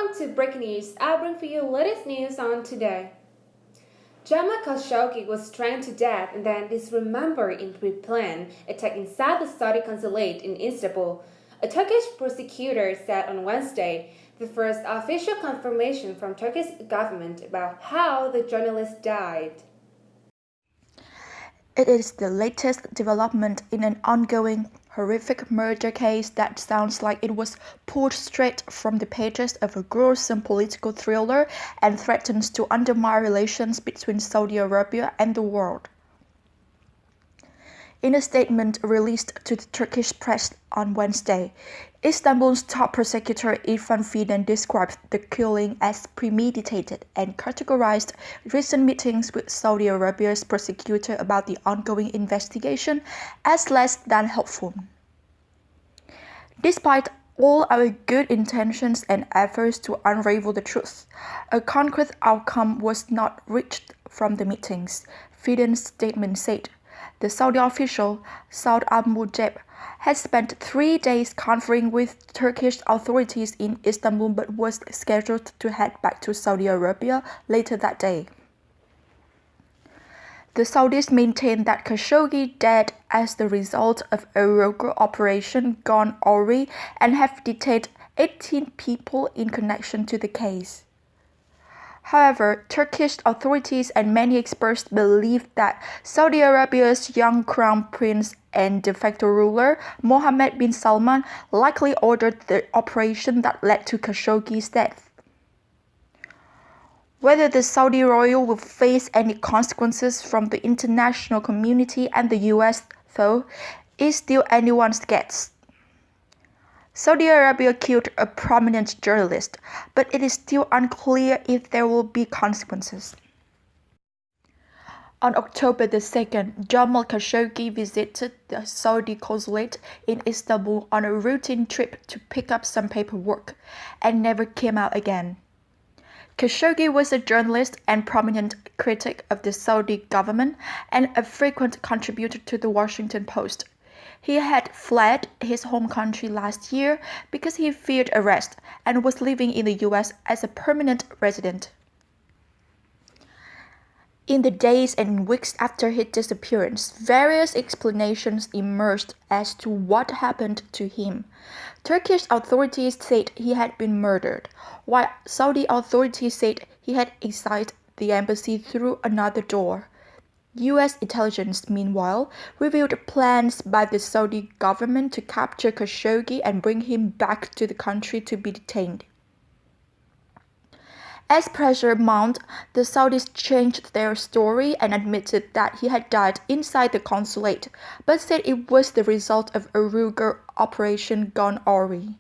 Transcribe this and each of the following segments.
Welcome to Breaking News. I bring for you latest news on today. Jamal Khashoggi was strangled to death and then dismembered in pre-planned attack inside the Saudi consulate in Istanbul. A Turkish prosecutor said on Wednesday, the first official confirmation from Turkish government about how the journalist died. It is the latest development in an ongoing, horrific murder case that sounds like it was pulled straight from the pages of a gruesome political thriller and threatens to undermine relations between Saudi Arabia and the world. In a statement released to the Turkish press on Wednesday, Istanbul's top prosecutor Irfan Fidan described the killing as premeditated and categorized recent meetings with Saudi Arabia's prosecutor about the ongoing investigation as less than helpful. Despite all our good intentions and efforts to unravel the truth, a concrete outcome was not reached from the meetings, Fidan's statement said. The Saudi official, Saud al-Mujab, had spent 3 days conferring with Turkish authorities in Istanbul but was scheduled to head back to Saudi Arabia later that day. The Saudis maintain that Khashoggi died as the result of a rogue operation gone awry and have detained 18 people in connection to the case. However, Turkish authorities and many experts believe that Saudi Arabia's young crown prince and de facto ruler, Mohammed bin Salman, likely ordered the operation that led to Khashoggi's death. Whether the Saudi royal will face any consequences from the international community and the US, though, is still anyone's guess. Saudi Arabia killed a prominent journalist, but it is still unclear if there will be consequences. On October 2nd, Jamal Khashoggi visited the Saudi consulate in Istanbul on a routine trip to pick up some paperwork, and never came out again. Khashoggi was a journalist and prominent critic of the Saudi government and a frequent contributor to the Washington Post. He had fled his home country last year because he feared arrest and was living in the US as a permanent resident. In the days and weeks after his disappearance, various explanations emerged as to what happened to him. Turkish authorities said he had been murdered, while Saudi authorities said he had exited the embassy through another door. US intelligence, meanwhile, revealed plans by the Saudi government to capture Khashoggi and bring him back to the country to be detained. As pressure mounted, the Saudis changed their story and admitted that he had died inside the consulate, but said it was the result of a rogue operation gone awry.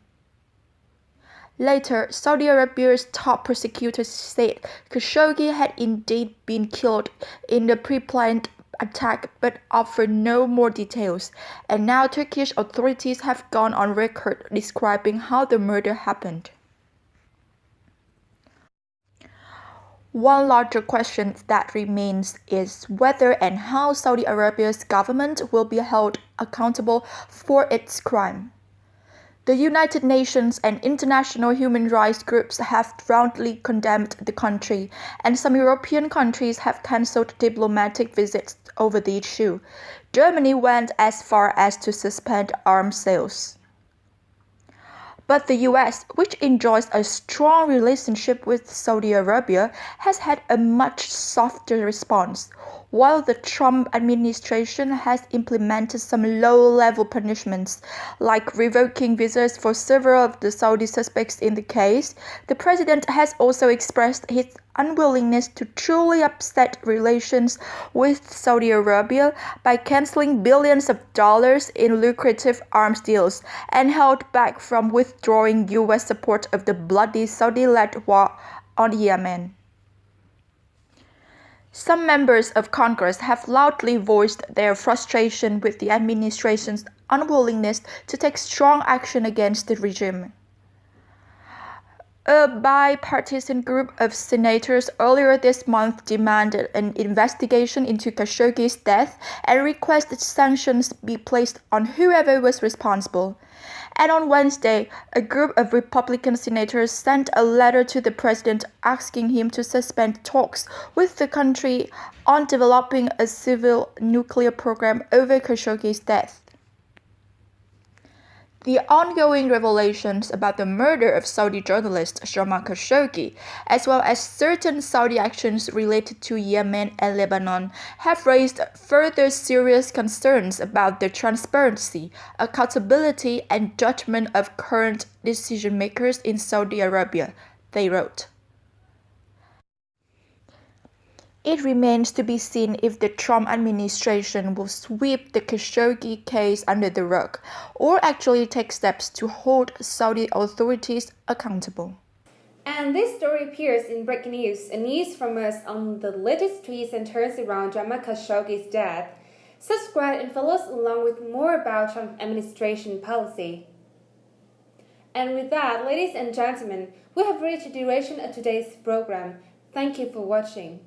Later, Saudi Arabia's top prosecutor said Khashoggi had indeed been killed in the pre-planned attack but offered no more details, and now Turkish authorities have gone on record describing how the murder happened. One larger question that remains is whether and how Saudi Arabia's government will be held accountable for its crime. The United Nations and international human rights groups have roundly condemned the country, and some European countries have cancelled diplomatic visits over the issue. Germany went as far as to suspend arms sales. But the US, which enjoys a strong relationship with Saudi Arabia, has had a much softer response. While the Trump administration has implemented some low-level punishments, like revoking visas for several of the Saudi suspects in the case, the president has also expressed his unwillingness to truly upset relations with Saudi Arabia by canceling billions of dollars in lucrative arms deals and held back from withdrawing US support of the bloody Saudi-led war on Yemen. Some members of Congress have loudly voiced their frustration with the administration's unwillingness to take strong action against the regime. A bipartisan group of senators earlier this month demanded an investigation into Khashoggi's death and requested sanctions be placed on whoever was responsible. And on Wednesday, a group of Republican senators sent a letter to the president asking him to suspend talks with the country on developing a civil nuclear program over Khashoggi's death. The ongoing revelations about the murder of Saudi journalist Jamal Khashoggi, as well as certain Saudi actions related to Yemen and Lebanon, have raised further serious concerns about the transparency, accountability, and judgment of current decision makers in Saudi Arabia, they wrote. It remains to be seen if the Trump administration will sweep the Khashoggi case under the rug or actually take steps to hold Saudi authorities accountable. And this story appears in Breaking News, a news from us on the latest twists and turns around Jamal Khashoggi's death. Subscribe and follow us along with more about Trump administration policy. And with that, ladies and gentlemen, we have reached the duration of today's program. Thank you for watching.